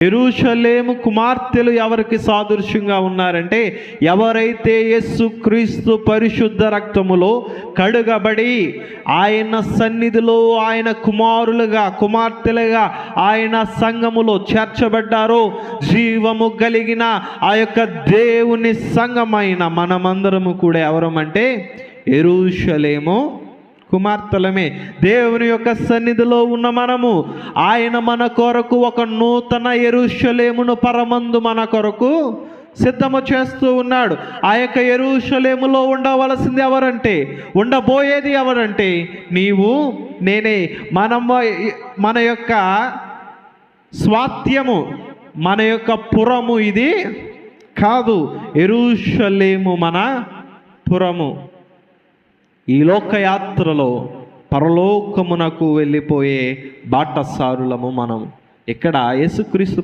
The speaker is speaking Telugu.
యెరూషలేము కుమార్తెలు ఎవరికి సాదృశ్యంగా ఉన్నారంటే, ఎవరైతే యేసుక్రీస్తు పరిశుద్ధ రక్తములో కడుగబడి ఆయన సన్నిధిలో ఆయన కుమారులుగా కుమార్తెలుగా ఆయన సంఘములో చేర్చబడ్డారో, జీవము కలిగిన ఆ యొక్క దేవుని సంఘమైన మనమందరము కూడా ఎవరమంటే యెరూషలేము కుమార్తెలమే. దేవుని యొక్క సన్నిధిలో ఉన్న మనము, ఆయన మన కొరకు ఒక నూతన యెరూషలేమును పరమందు మన కొరకు సిద్ధము చేస్తూ ఉన్నాడు. ఆ యొక్క యెరూషలేములో ఉండవలసింది ఎవరంటే, ఉండబోయేది ఎవరంటే నీవు నేనే. మన యొక్క స్వాస్థ్యము, మన యొక్క పురము ఇది కాదు. యెరూషలేము మన పురము. ఈ లోకయాత్రలో పరలోకమునకు వెళ్ళిపోయే బాటసారులము మనం. ఇక్కడ యేసుక్రీస్తు